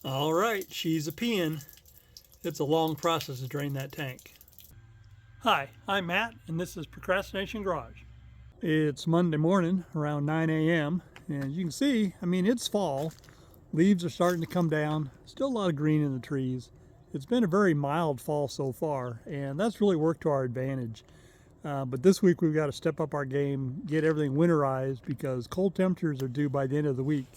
All right, she's a peeing. It's a long process to drain that tank. Hi, I'm Matt, and this is Procrastination Garage. It's Monday morning around 9 a.m. and you can see, it's fall. Leaves are starting to come down. Still a lot of green in the trees. It's been a very mild fall so far, and that's really worked to our advantage. But this week we've got to step up our game, get everything winterized because cold temperatures are due by the end of the week.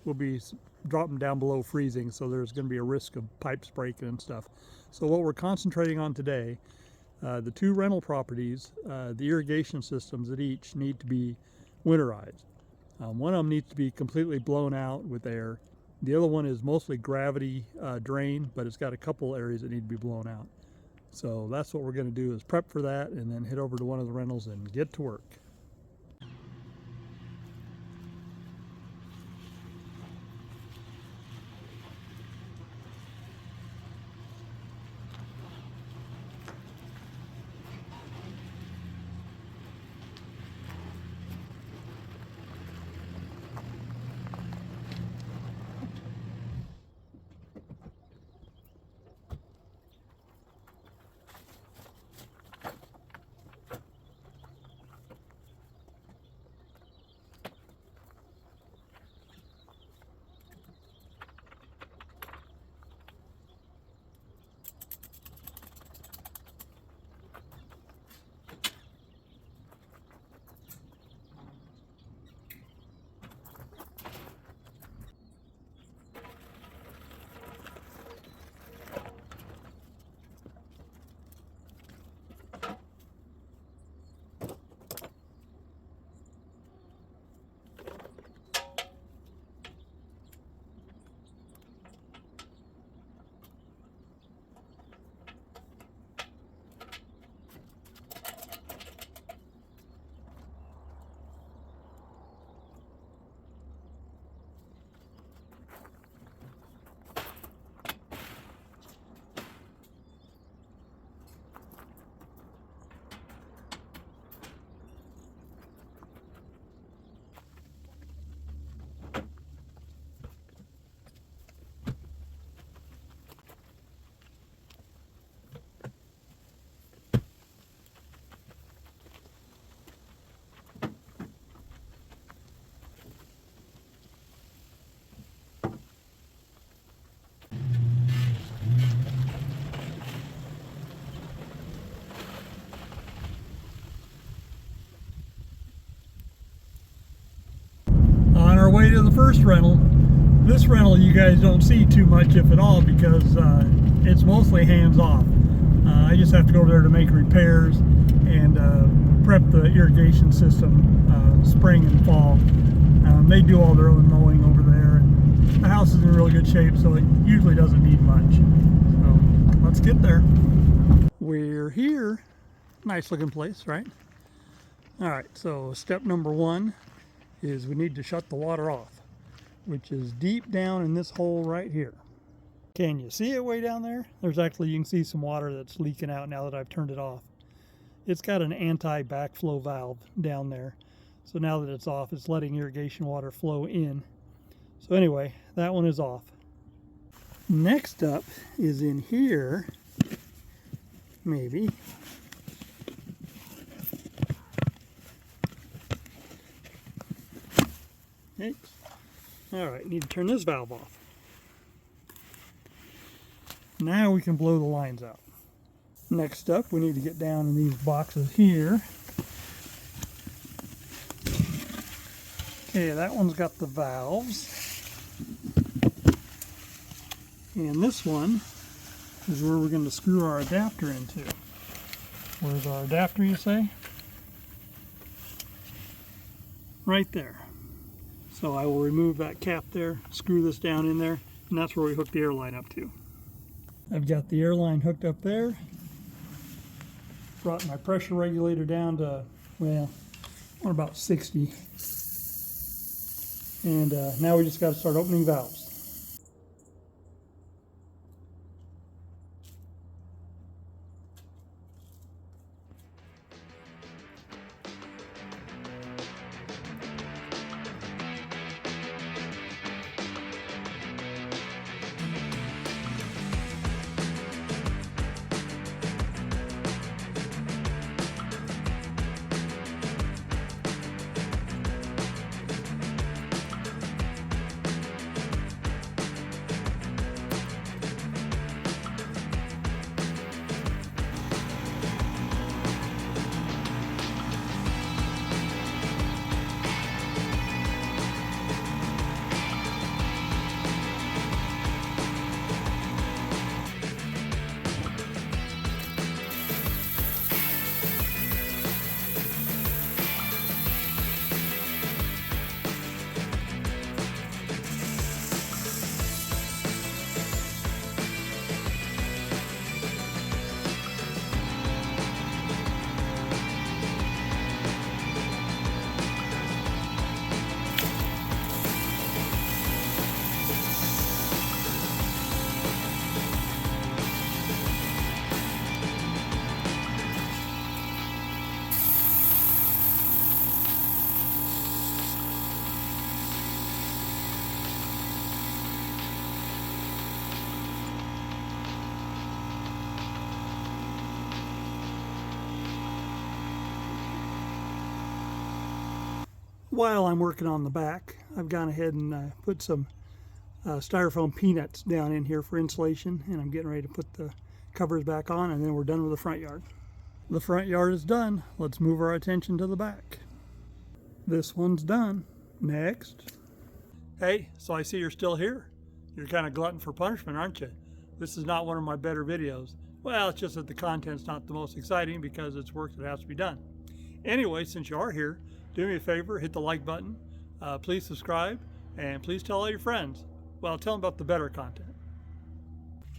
We'll be dropping down below freezing, so there's going to be a risk of pipes breaking and stuff. So what we're concentrating on today, the two rental properties, the irrigation systems at each need to be winterized. One of them needs to be completely blown out with air. The other one is mostly gravity drain, but it's got a couple areas that need to be blown out. So that's what we're going to do, is prep for that and then head over to one of the rentals and get to work. On our way to the first rental. This rental you guys don't see too much, if at all, because it's mostly hands-off. I just have to go over there to make repairs and prep the irrigation system spring and fall. They do all their own mowing over there, and the house is in really good shape, so it usually doesn't need much. So let's get there. We're here. Nice looking place, right? All right, so step number one is we need to shut the water off, which is deep down in this hole right here. Can you see it way down there? There's actually, you can see some water that's leaking out now that I've turned it off. It's got an anti-backflow valve down there. So now that it's off, it's letting irrigation water flow in. So anyway, that one is off. Next up is in here, maybe. Okay. All right, need to turn this valve off. Now we can blow the lines out. Next up, we need to get down in these boxes here. Okay, that one's got the valves. And this one is where we're going to screw our adapter into. Where's our adapter, you say? Right there. So I will remove that cap there, screw this down in there, and that's where we hook the air line up to. I've got the air line hooked up there. Brought my pressure regulator down to, well, about 60. And now we just got to start opening valves. While I'm working on the back, I've gone ahead and put some styrofoam peanuts down in here for insulation, and I'm getting ready to put the covers back on, and then we're done with the front yard. The front yard is done. Let's move our attention to the back. This one's done. Next. Hey, so I see you're still here. You're kind of glutton for punishment, aren't you? This is not one of my better videos. Well, it's just that the content's not the most exciting because it's work that has to be done. Anyway, since you are here, do me a favor, hit the like button, please subscribe, and please tell all your friends. Well, tell them about the better content.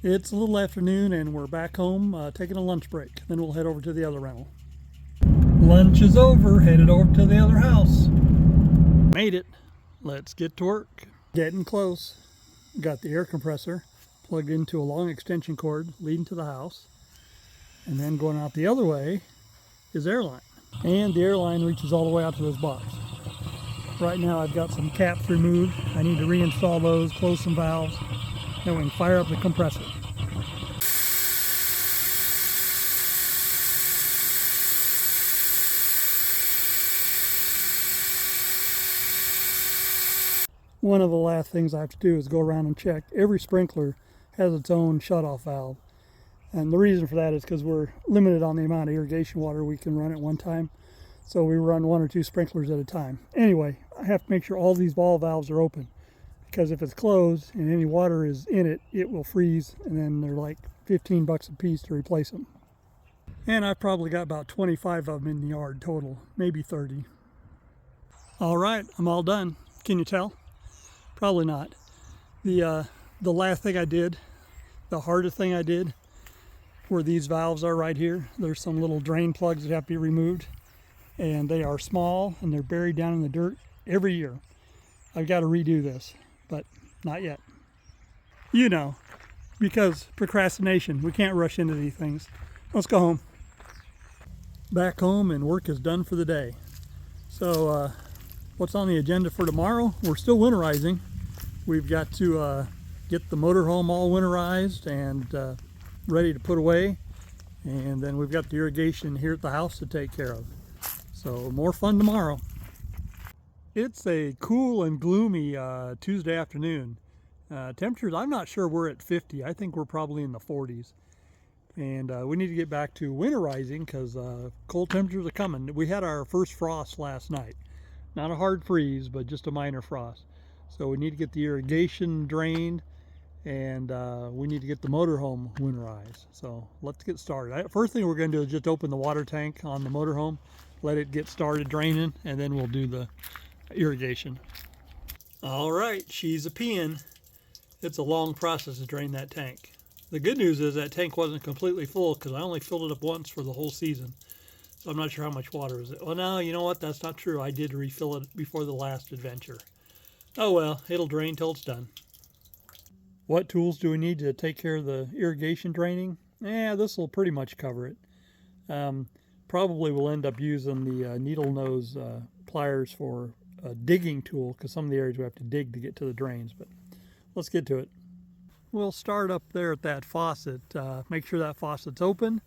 It's a little afternoon and we're back home taking a lunch break. Then we'll head over to the other rental. Lunch is over, headed over to the other house. Made it. Let's get to work. Getting close. Got the air compressor plugged into a long extension cord leading to the house. And then going out the other way is air line. And the air line reaches all the way out to this box. Right now I've got some caps removed. I need to reinstall those, close some valves, then we can fire up the compressor. One of the last things I have to do is go around and check. Every sprinkler has its own shutoff valve. And the reason for that is because we're limited on the amount of irrigation water we can run at one time. So we run 1 or 2 sprinklers at a time. Anyway, I have to make sure all these ball valves are open, because if it's closed and any water is in it, it will freeze, and then they're like $15 a piece to replace them. And I've probably got about 25 of them in the yard total, maybe 30. All right, I'm all done. Can you tell? Probably not. The last thing I did, the hardest thing I did, where these valves are right here. There's some little drain plugs that have to be removed, and they are small and they're buried down in the dirt every year. I've got to redo this, but not yet. You know, because procrastination, we can't rush into these things. Let's go home. Back home and work is done for the day. So what's on the agenda for tomorrow? We're still winterizing. We've got to get the motorhome all winterized and ready to put away. And then we've got the irrigation here at the house to take care of. So more fun tomorrow. It's a cool and gloomy Tuesday afternoon. Temperatures, I'm not sure we're at 50. I think we're probably in the 40s. And we need to get back to winterizing because cold temperatures are coming. We had our first frost last night. Not a hard freeze, but just a minor frost. So we need to get the irrigation drained, and we need to get the motorhome winterized. So let's get started. First thing we're going to do is just open the water tank on the motorhome, let it get started draining, and then we'll do the irrigation. All right, she's a peeing. It's a long process to drain that tank. The good news is that tank wasn't completely full because I only filled it up once for the whole season. So I'm not sure how much water is it. Well, no, you know what? That's not true. I did refill it before the last adventure. Oh well, it'll drain till it's done. What tools do we need to take care of the irrigation draining? This will pretty much cover it. Probably we'll end up using the needle nose pliers for a digging tool because some of the areas we have to dig to get to the drains, but let's get to it. We'll start up there at that faucet. Make sure that faucet's open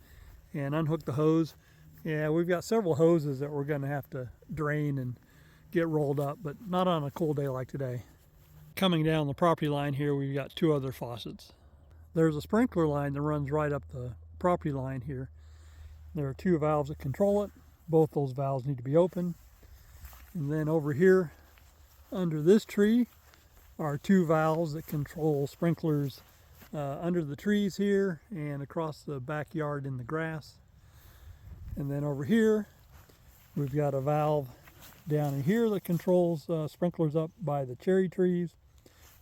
and unhook the hose. Yeah, we've got several hoses that we're going to have to drain and get rolled up, but not on a cold day like today. Coming down the property line here, we've got 2 other faucets. There's a sprinkler line that runs right up the property line here. There are 2 valves that control it. Both those valves need to be open. And then over here, under this tree, are 2 valves that control sprinklers under the trees here and across the backyard in the grass. And then over here, we've got a valve down in here that controls sprinklers up by the cherry trees.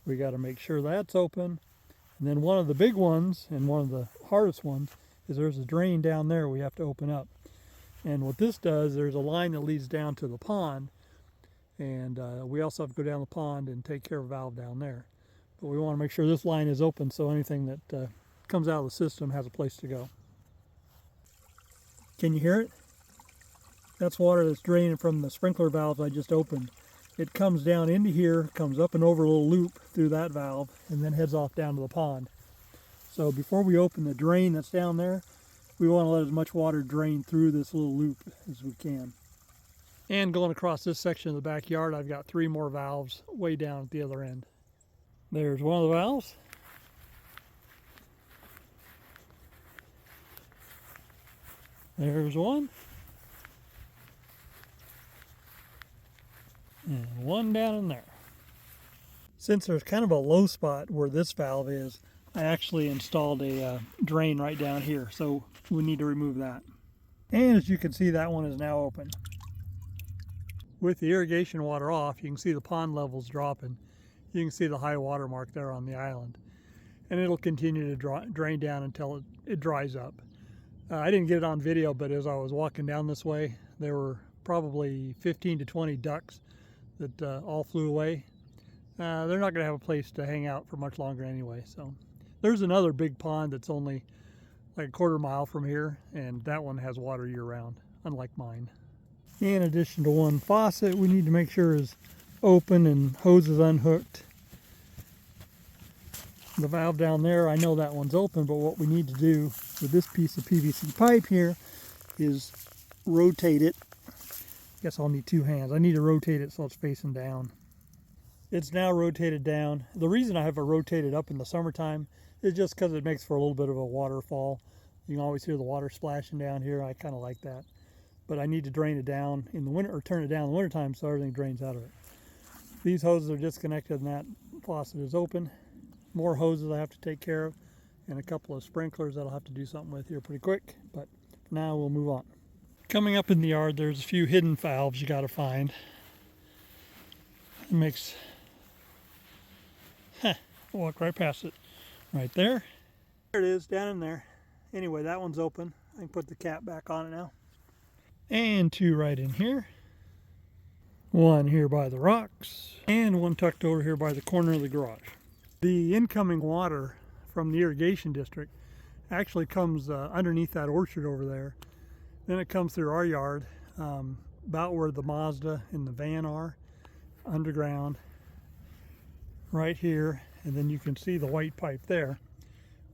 We got to make sure that's open. And then one of the big ones, and one of the hardest ones, is there's a drain down there we have to open up. And what this does, there's a line that leads down to the pond, and we also have to go down the pond and take care of a valve down there. But we want to make sure this line is open so anything that comes out of the system has a place to go. Can you hear it? That's water that's draining from the sprinkler valves I just opened. It comes down into here, comes up and over a little loop through that valve, and then heads off down to the pond. So before we open the drain that's down there, we want to let as much water drain through this little loop as we can. And going across this section of the backyard, I've got 3 more valves way down at the other end. There's one of the valves. There's one. And one down in there. Since there's kind of a low spot where this valve is, I actually installed a drain right down here, so we need to remove that. And as you can see, that one is now open. With the irrigation water off, you can see the pond levels dropping. You can see the high water mark there on the island. And it'll continue to drain down until it dries up. I didn't get it on video, but as I was walking down this way, there were probably 15 to 20 ducks that all flew away. They're not going to have a place to hang out for much longer anyway. So there's another big pond that's only like a quarter mile from here, and that one has water year round, unlike mine. In addition to one faucet, we need to make sure is open and hose is unhooked. The valve down there, I know that one's open, but what we need to do with this piece of PVC pipe here is rotate it. I guess I'll need 2 hands. I need to rotate it so it's facing down. It's now rotated down. The reason I have it rotated up in the summertime is just because it makes for a little bit of a waterfall. You can always hear the water splashing down here. I kind of like that. But I need to drain it down in the winter, or turn it down in the wintertime so everything drains out of it. These hoses are disconnected and that faucet is open. More hoses I have to take care of, and a couple of sprinklers that I'll have to do something with here pretty quick, but for now we'll move on. Coming up in the yard, there's a few hidden valves you got to find. It makes, walk right past it, right there. There it is, down in there. Anyway, that one's open. I can put the cap back on it now. And 2 right in here. 1 here by the rocks, and 1 tucked over here by the corner of the garage. The incoming water from the irrigation district actually comes underneath that orchard over there. Then it comes through our yard, about where the Mazda and the van are, underground, right here, and then you can see the white pipe there.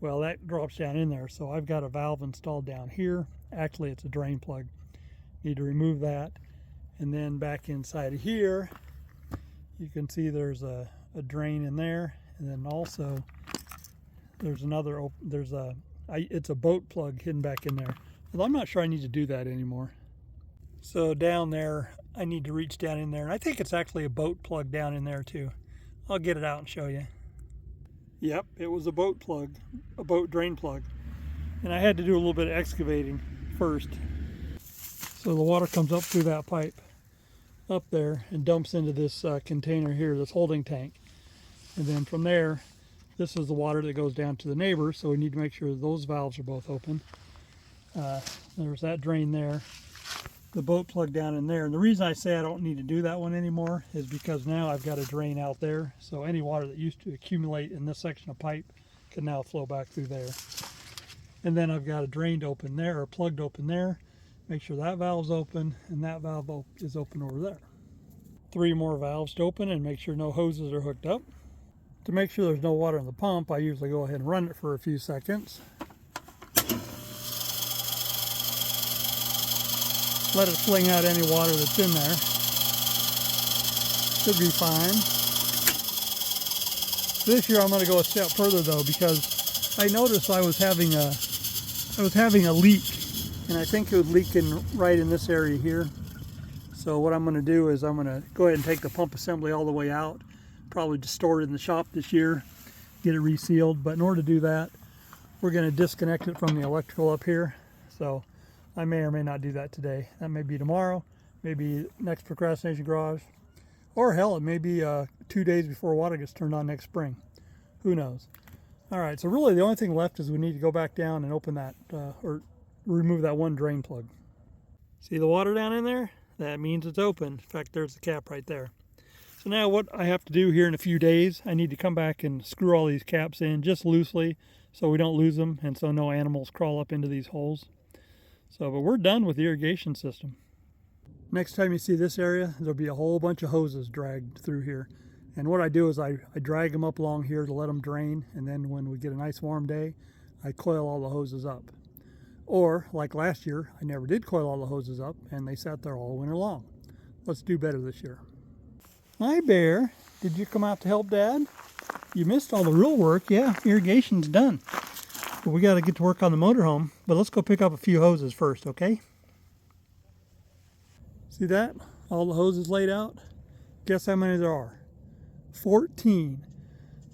Well, that drops down in there, so I've got a valve installed down here. Actually, it's a drain plug. Need to remove that, and then back inside of here, you can see there's a drain in there. And then also there's another, it's a boat plug hidden back in there. Although I'm not sure I need to do that anymore. So down there, I need to reach down in there. And I think it's actually a boat plug down in there too. I'll get it out and show you. Yep, it was a boat plug, a boat drain plug. And I had to do a little bit of excavating first. So the water comes up through that pipe up there and dumps into this container here, this holding tank. And then from there, this is the water that goes down to the neighbor, so we need to make sure those valves are both open. There's that drain there, the boat plug down in there. And the reason I say I don't need to do that one anymore is because now I've got a drain out there, so any water that used to accumulate in this section of pipe can now flow back through there. And then I've got a drained open there, or plugged open there. Make sure that valve's open, and that valve is open over there. 3 more valves to open, and make sure no hoses are hooked up. To make sure there's no water in the pump, I usually go ahead and run it for a few seconds. Let it fling out any water that's in there. Should be fine. This year I'm going to go a step further though, because I noticed I was having a leak, and I think it was leaking right in this area here. So what I'm going to do is I'm going to go ahead and take the pump assembly all the way out. Probably just store it in the shop this year, get it resealed. But in order to do that, we're going to disconnect it from the electrical up here. So I may or may not do that today. That may be tomorrow, maybe next Procrastination Garage, or hell, it may be 2 days before water gets turned on next spring. Who knows? All right, so really the only thing left is we need to go back down and open that, or remove that 1 drain plug. See the water down in there? That means it's open. In fact, there's the cap right there. So now what I have to do here in a few days, I need to come back and screw all these caps in just loosely so we don't lose them and so no animals crawl up into these holes. But we're done with the irrigation system. Next time you see this area, there'll be a whole bunch of hoses dragged through here. And what I do is I drag them up along here to let them drain, and then when we get a nice warm day, I coil all the hoses up. Or, like last year, I never did coil all the hoses up, and they sat there all winter long. let's do better this year. Hi, Bear. Did you come out to help Dad? You missed all the real work. Yeah, irrigation's done. But we got to get to work on the motorhome. But let's go pick up a few hoses first, okay? See that? All the hoses laid out? Guess how many there are? 14.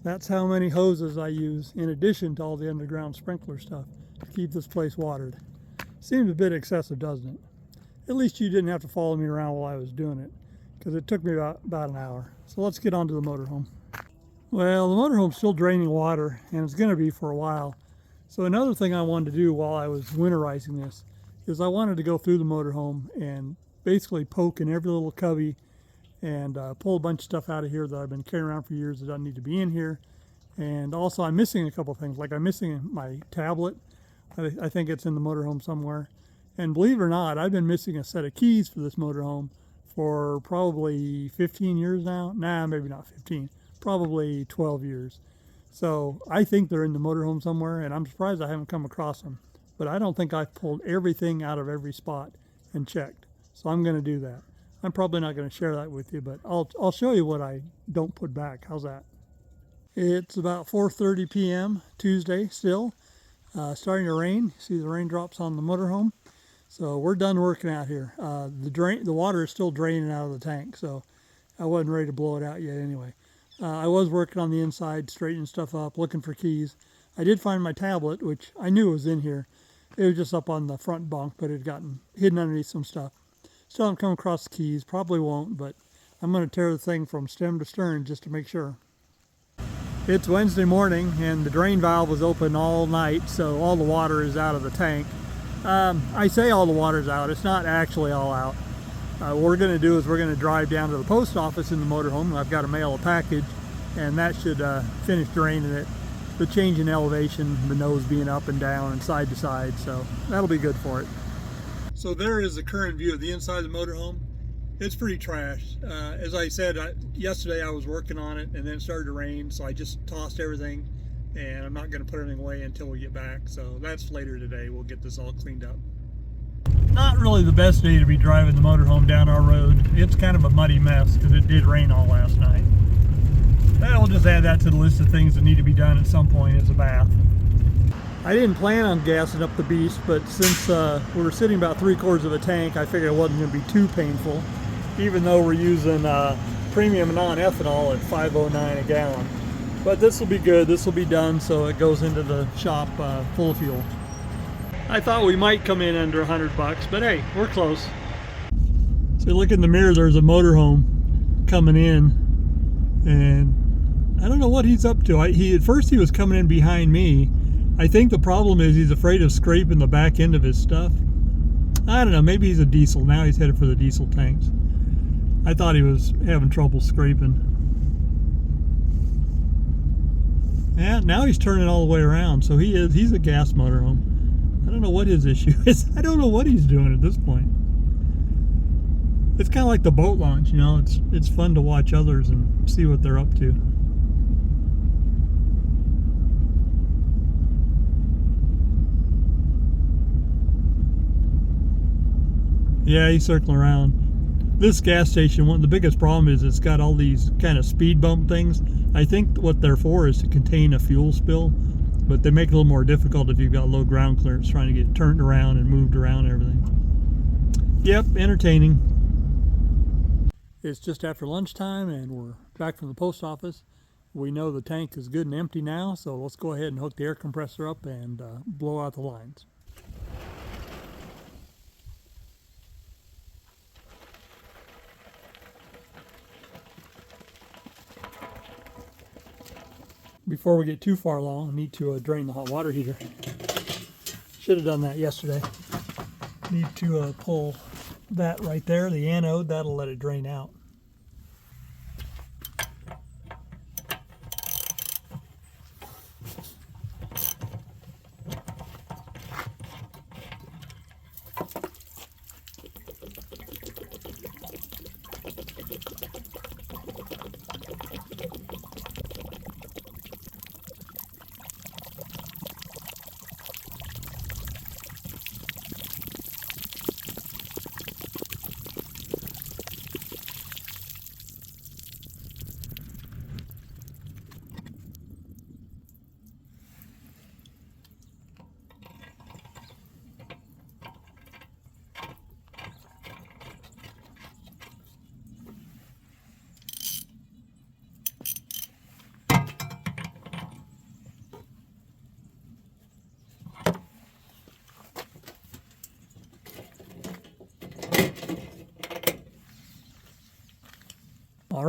That's how many hoses I use in addition to all the underground sprinkler stuff to keep this place watered. Seems a bit excessive, doesn't it? At least you didn't have to follow me around while I was doing it, because it took me about an hour. So let's get on to the motorhome. Well, the motorhome's still draining water, and it's going to be for a while. So another thing I wanted to do while I was winterizing this is I wanted to go through the motorhome and basically poke in every little cubby and pull a bunch of stuff out of here that I've been carrying around for years that doesn't need to be in here. And also I'm missing a couple things, like I'm missing my tablet. I think it's in the motorhome somewhere. And believe it or not, I've been missing a set of keys for this motorhome for probably 15 years now. Nah, maybe not 15, probably 12 years. So I think they're in the motorhome somewhere, and I'm surprised I haven't come across them. But I don't think I've pulled everything out of every spot and checked. So I'm going to do that. I'm probably not going to share that with you, but I'll show you what I don't put back. How's that? It's about 4:30 p.m. Tuesday still. Starting to rain. See the raindrops on the motorhome. So we're done working out here. The water is still draining out of the tank, so I wasn't ready to blow it out yet anyway. I was working on the inside, straightening stuff up, looking for keys. I did find my tablet, which I knew was in here. It was just up on the front bunk, but it had gotten hidden underneath some stuff. Still haven't come across the keys. Probably won't, but I'm going to tear the thing from stem to stern just to make sure. It's Wednesday morning, and the drain valve was open all night, so all the water is out of the tank. I say all the water's out. It's not actually all out. What we're going to do is we're going to drive down to the post office in the motorhome. I've got to mail a package, and that should finish draining it. The change in elevation, the nose being up and down and side to side, so that'll be good for it. So there is the current view of the inside of the motorhome. It's pretty trashed. As I said, yesterday I was working on it, and then it started to rain, so I just tossed everything, and I'm not going to put anything away until we get back. So that's later today. We'll get this all cleaned up. Not really the best day to be driving the motorhome down our road. It's kind of a muddy mess because it did rain all last night. We'll just add that to the list of things that need to be done at some point as a bath. I didn't plan on gassing up the beast, but since we were sitting about 3/4 of a tank, I figured it wasn't going to be too painful, even though we're using premium non-ethanol at $5.09 a gallon. But this will be good. This will be done, so it goes into the shop full of fuel. I thought we might come in under $100, but hey, we're close. So look in the mirror, there's a motorhome coming in, and I don't know what he's up to. At first he was coming in behind me. I think the problem is he's afraid of scraping the back end of his stuff. I don't know, maybe he's a diesel. Now he's headed for the diesel tanks. I thought he was having trouble scraping. Yeah, now he's turning all the way around, so he's a gas motorhome. I don't know what his issue is. I don't know what he's doing at this point. It's kind of like the boat launch, you know. It's fun to watch others and see what they're up to. Yeah, he's circling around. This gas station, one of the biggest problem is it's got all these kind of speed bump things. I think what they're for is to contain a fuel spill, but they make it a little more difficult if you've got low ground clearance trying to get turned around and moved around and everything. Yep, entertaining. It's just after lunchtime and we're back from the post office. We know the tank is good and empty now, so let's go ahead and hook the air compressor up and blow out the lines. Before we get too far along, I need to drain the hot water heater. Should have done that yesterday. Need to pull that right there, the anode, that'll let it drain out.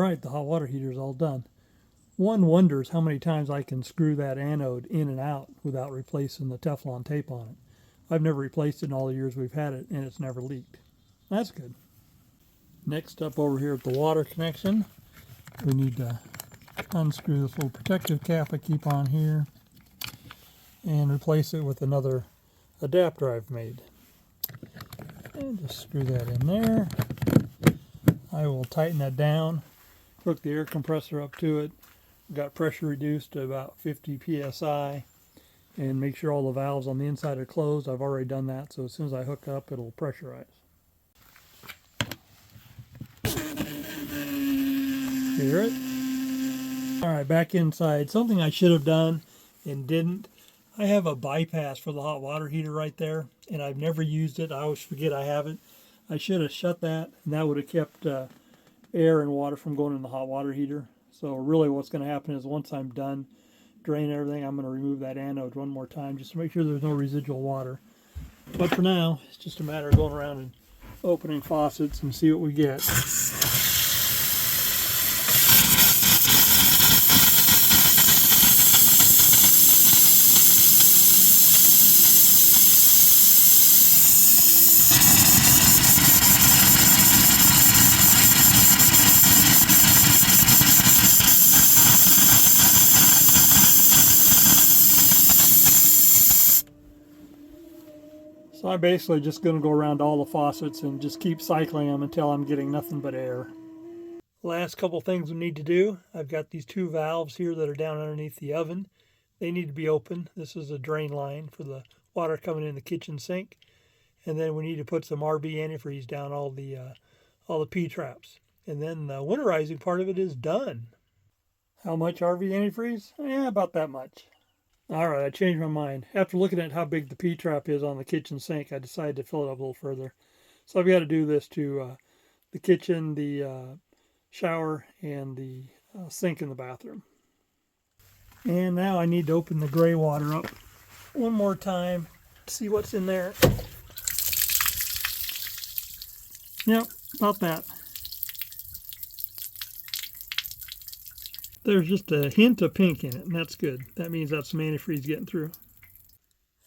right, the hot water heater is all done. One wonders how many times I can screw that anode in and out without replacing the Teflon tape on it. I've never replaced it in all the years we've had it, and it's never leaked. That's good. Next up over here at the water connection, we need to unscrew this little protective cap I keep on here and replace it with another adapter I've made. And just screw that in there. I will tighten that down, hook the air compressor up to it, got pressure reduced to about 50 psi, and make sure all the valves on the inside are closed. I've already done that, so as soon as I hook up, it'll pressurize. Hear it? All right, back inside. Something I should have done and didn't. I have a bypass for the hot water heater right there, and I've never used it. I always forget I have it. I should have shut that, and that would have kept air and water from going in the hot water heater. So really what's going to happen is once I'm done draining everything, I'm going to remove that anode one more time just to make sure there's no residual water. But for now, it's just a matter of going around and opening faucets and see what we get. So I'm basically just going to go around all the faucets and just keep cycling them until I'm getting nothing but air. Last couple things we need to do. I've got these two valves here that are down underneath the oven. They need to be open. This is a drain line for the water coming in the kitchen sink. And then we need to put some RV antifreeze down all the P-traps. And then the winterizing part of it is done. How much RV antifreeze? Yeah, about that much. All right, I changed my mind. After looking at how big the P-trap is on the kitchen sink, I decided to fill it up a little further. So I've got to do this to the kitchen, the shower, and the sink in the bathroom. And now I need to open the gray water up one more time to see what's in there. Yep, about that. There's just a hint of pink in it, and that's good. That means that's some antifreeze getting through.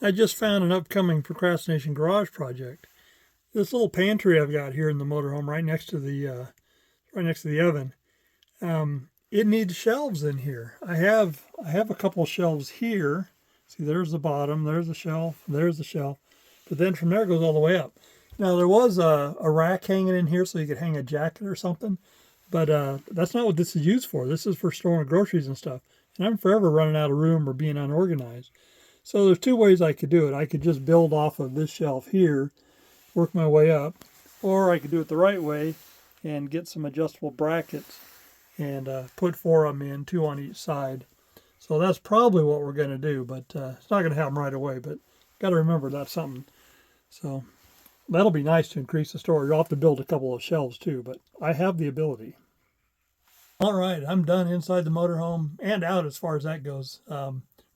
I just found an upcoming procrastination garage project. This little pantry I've got here in the motorhome, right next to the oven. It needs shelves in here. I have a couple of shelves here. See, there's the bottom, there's the shelf, there's the shelf. But then from there it goes all the way up. Now there was a rack hanging in here so you could hang a jacket or something. But that's not what this is used for. This is for storing groceries and stuff. And I'm forever running out of room or being unorganized. So there's two ways I could do it. I could just build off of this shelf here, work my way up. Or I could do it the right way and get some adjustable brackets and put 4 of them in, 2 on each side. So that's probably what we're going to do. But it's not going to happen right away. But got to remember that's something. So that'll be nice to increase the storage. I'll have to build a couple of shelves too. But I have the ability. All right, I'm done inside the motorhome and out as far as that goes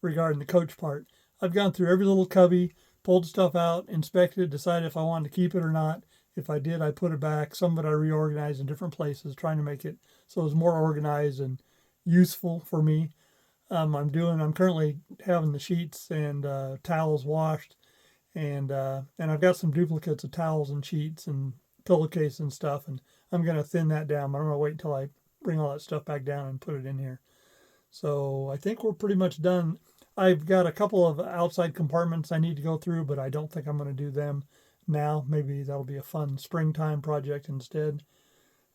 regarding the coach part. I've gone through every little cubby, pulled stuff out, inspected it, decided if I wanted to keep it or not. If I did, I put it back. Some of it I reorganized in different places, trying to make it so it's more organized and useful for me. I'm currently having the sheets and towels washed, and I've got some duplicates of towels and sheets and pillowcase and stuff, and I'm going to thin that down. But I'm going to wait until I bring all that stuff back down and put it in here. So I think we're pretty much done. I've got a couple of outside compartments I need to go through, but I don't think I'm going to do them now. Maybe that'll be a fun springtime project instead.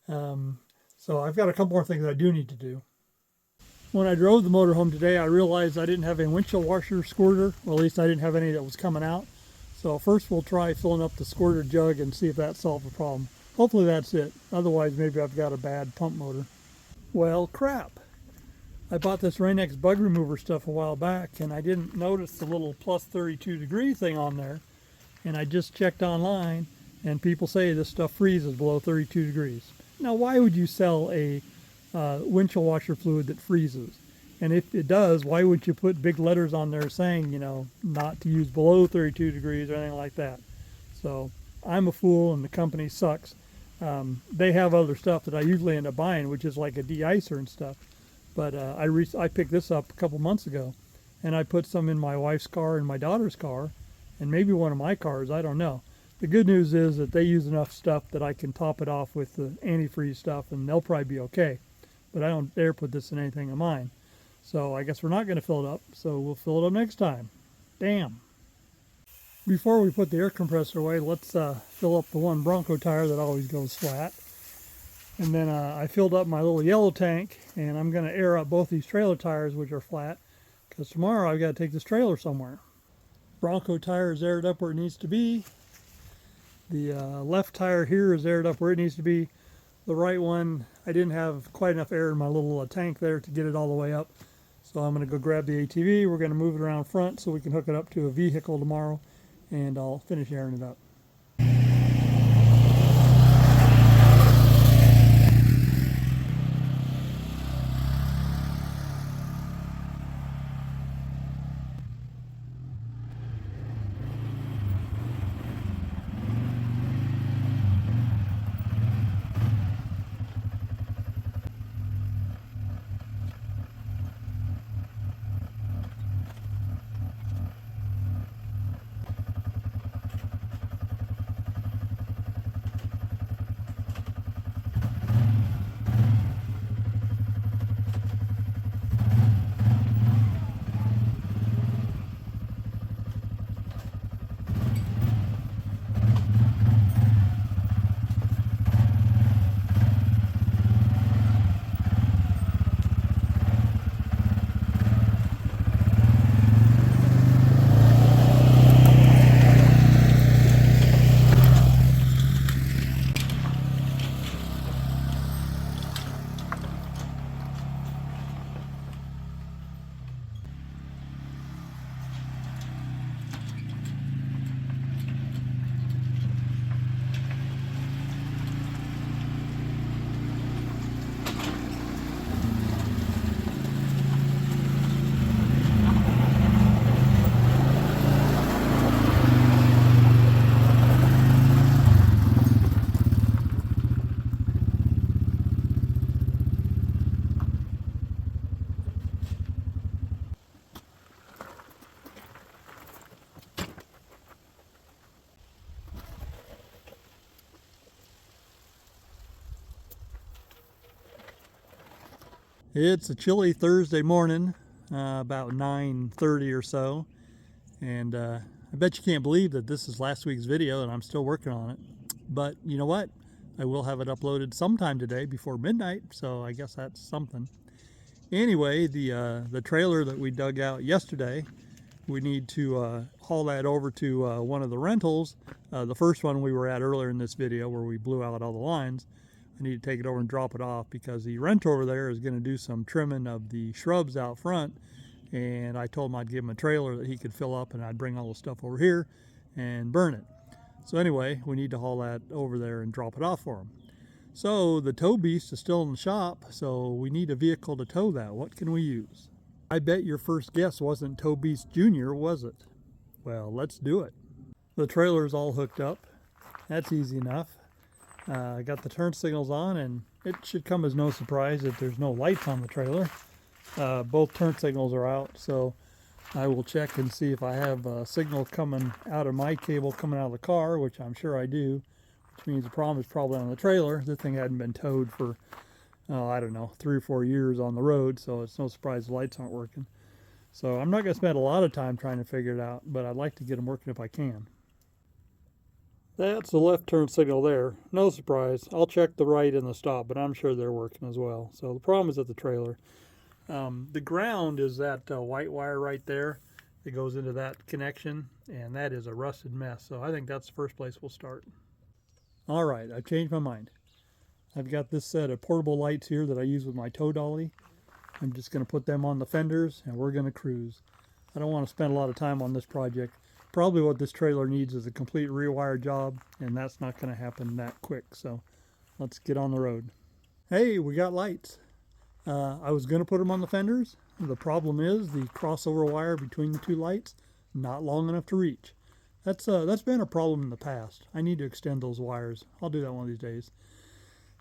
So I've got a couple more things I do need to do. When I drove the motorhome today, I realized I didn't have a windshield washer squirter, or at least I didn't have any that was coming out. So first we'll try filling up the squirter jug and see if that solves the problem. Hopefully that's it. Otherwise maybe I've got a bad pump motor. Well, crap. I bought this Rain-X bug remover stuff a while back, and I didn't notice the little plus 32 degree thing on there. And I just checked online, and people say this stuff freezes below 32 degrees. Now, why would you sell a windshield washer fluid that freezes? And if it does, why would you put big letters on there saying, not to use below 32 degrees or anything like that? So I'm a fool, and the company sucks. They have other stuff that I usually end up buying, which is like a de-icer and stuff. But I picked this up a couple months ago, and I put some in my wife's car and my daughter's car, and maybe one of my cars, I don't know. The good news is that they use enough stuff that I can top it off with the antifreeze stuff, and they'll probably be okay. But I don't dare put this in anything of mine. So I guess we're not going to fill it up, so we'll fill it up next time. Damn. Before we put the air compressor away, let's fill up the one Bronco tire that always goes flat. And then I filled up my little yellow tank, and I'm going to air up both these trailer tires, which are flat, because tomorrow I've got to take this trailer somewhere. Bronco tire is aired up where it needs to be. The left tire here is aired up where it needs to be. The right one, I didn't have quite enough air in my little tank there to get it all the way up. So I'm going to go grab the ATV. We're going to move it around front so we can hook it up to a vehicle tomorrow, and I'll finish airing it up. It's a chilly Thursday morning, about 9:30 or so, and I bet you can't believe that this is last week's video and I'm still working on it. But you know what? I will have it uploaded sometime today before midnight, so I guess that's something. Anyway, the trailer that we dug out yesterday, we need to haul that over to one of the rentals. The first one we were at earlier in this video where we blew out all the lines. I need to take it over and drop it off because the renter over there is going to do some trimming of the shrubs out front, and I told him I'd give him a trailer that he could fill up and I'd bring all the stuff over here and burn it. So anyway, we need to haul that over there and drop it off for him. So the tow beast is still in the shop, so we need a vehicle to tow that. What can we use? I bet your first guess wasn't Tow Beast Jr., was it? Well, let's do it. The trailer's all hooked up. That's easy enough. I got the turn signals on, and it should come as no surprise that there's no lights on the trailer. Both turn signals are out, so I will check and see if I have a signal coming out of my cable coming out of the car, which I'm sure I do, which means the problem is probably on the trailer. The thing hadn't been towed for, I don't know, 3 or 4 years on the road, so it's no surprise the lights aren't working. So I'm not going to spend a lot of time trying to figure it out, but I'd like to get them working if I can. That's the left turn signal there. No surprise. I'll check the right and the stop, but I'm sure they're working as well. So the problem is at the trailer. The ground is that white wire right there that goes into that connection, and that is a rusted mess. So I think that's the first place we'll start. All right, I've changed my mind. I've got this set of portable lights here that I use with my tow dolly. I'm just going to put them on the fenders, and we're going to cruise. I don't want to spend a lot of time on this project. Probably what this trailer needs is a complete rewire job, and that's not going to happen that quick. So let's get on the road. Hey, we got lights. I was going to put them on the fenders. The problem is the crossover wire between the two lights, not long enough to reach. That's been a problem in the past. I need to extend those wires. I'll do that one of these days.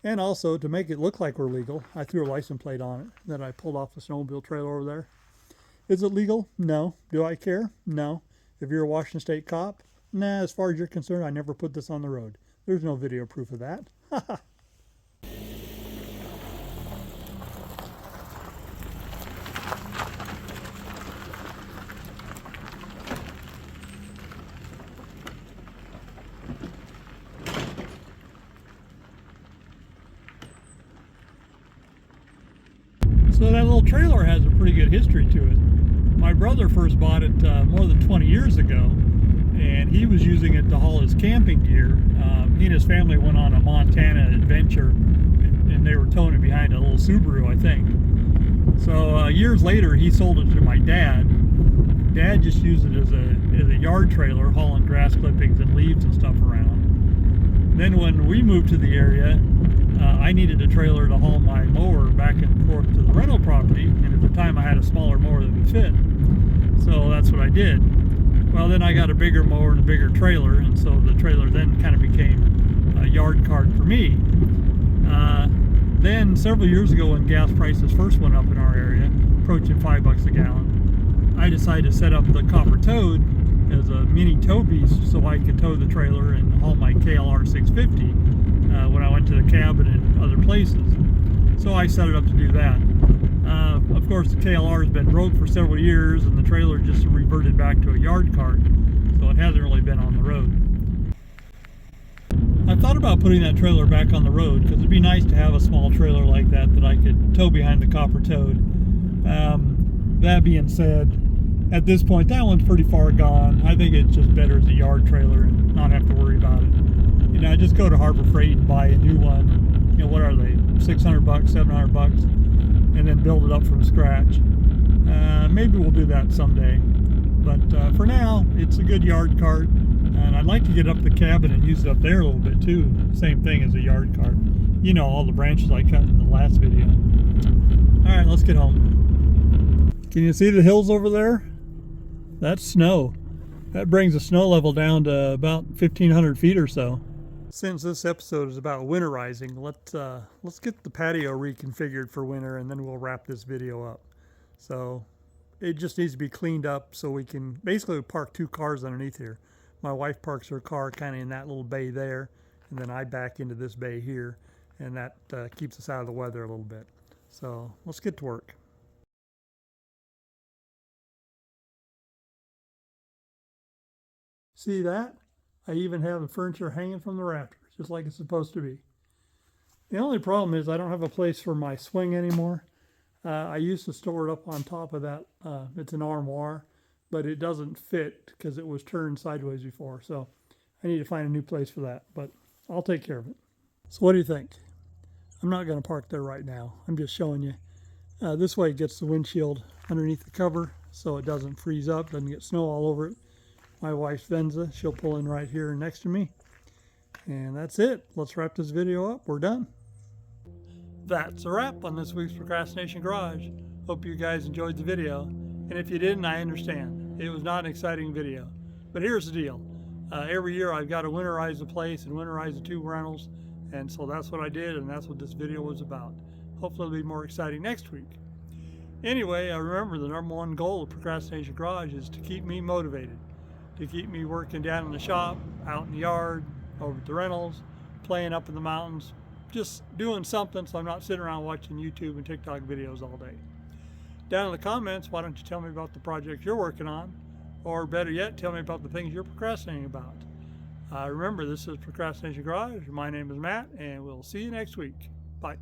And also, to make it look like we're legal, I threw a license plate on it. Then I pulled off the snowmobile trailer over there. Is it legal? No. Do I care? No. If you're a Washington State cop, nah, as far as you're concerned, I never put this on the road. There's no video proof of that. So that little trailer has a pretty good history to it. My brother first bought it more than 20 years ago, and he was using it to haul his camping gear. He and his family went on a Montana adventure, and they were towing it behind a little Subaru, I think. So years later, he sold it to my dad. Dad just used it as a yard trailer, hauling grass clippings and leaves and stuff around. Then when we moved to the area, I needed a trailer to haul my mower back and forth to the rental property, and at the time I had a smaller mower that would fit. So that's what I did. Well, then I got a bigger mower and a bigger trailer, and so the trailer then kind of became a yard cart for me. Then several years ago, when gas prices first went up in our area, approaching $5 a gallon, I decided to set up the Copper Toad as a mini tow beast so I could tow the trailer and haul my KLR 650 when I went to the cabin and other places. So I set it up to do that. Of course, the KLR has been broke for several years, and the trailer just reverted back to a yard cart, so it hasn't really been on the road. I thought about putting that trailer back on the road because it'd be nice to have a small trailer like that I could tow behind the Copper Toad. That being said, at this point, that one's pretty far gone. I think it's just better as a yard trailer and not have to worry about it. You know, just go to Harbor Freight and buy a new one. You know, what are they? $600, $700, and then build it up from scratch. Maybe we'll do that someday. But for now, it's a good yard cart. And I'd like to get up the cabin and use it up there a little bit too. Same thing as a yard cart. You know, all the branches I cut in the last video. All right, let's get home. Can you see the hills over there? That's snow. That brings the snow level down to about 1,500 feet or so. Since this episode is about winterizing, let's get the patio reconfigured for winter, and then we'll wrap this video up. So it just needs to be cleaned up so we can basically park two cars underneath here. My wife parks her car kind of in that little bay there, and then I back into this bay here, and that keeps us out of the weather a little bit. So let's get to work. See that? I even have the furniture hanging from the rafters, just like it's supposed to be. The only problem is I don't have a place for my swing anymore. I used to store it up on top of that. It's an armoire, but it doesn't fit because it was turned sideways before. So I need to find a new place for that, but I'll take care of it. So what do you think? I'm not going to park there right now. I'm just showing you. This way it gets the windshield underneath the cover so it doesn't freeze up, doesn't get snow all over it. My wife's Venza, she'll pull in right here next to me. And that's it. Let's wrap this video up. We're done. That's a wrap on this week's Procrastination Garage. Hope you guys enjoyed the video. And if you didn't, I understand. It was not an exciting video. But here's the deal. Every year I've got to winterize the place and winterize the two rentals. And so that's what I did, and that's what this video was about. Hopefully it'll be more exciting next week. Anyway, remember the #1 goal of Procrastination Garage is to keep me motivated. To keep me working down in the shop, out in the yard, over at the rentals, playing up in the mountains, just doing something so I'm not sitting around watching YouTube and TikTok videos all day. Down in the comments, why don't you tell me about the projects you're working on, or better yet, tell me about the things you're procrastinating about. Remember, this is Procrastination Garage. My name is Matt, and we'll see you next week. Bye.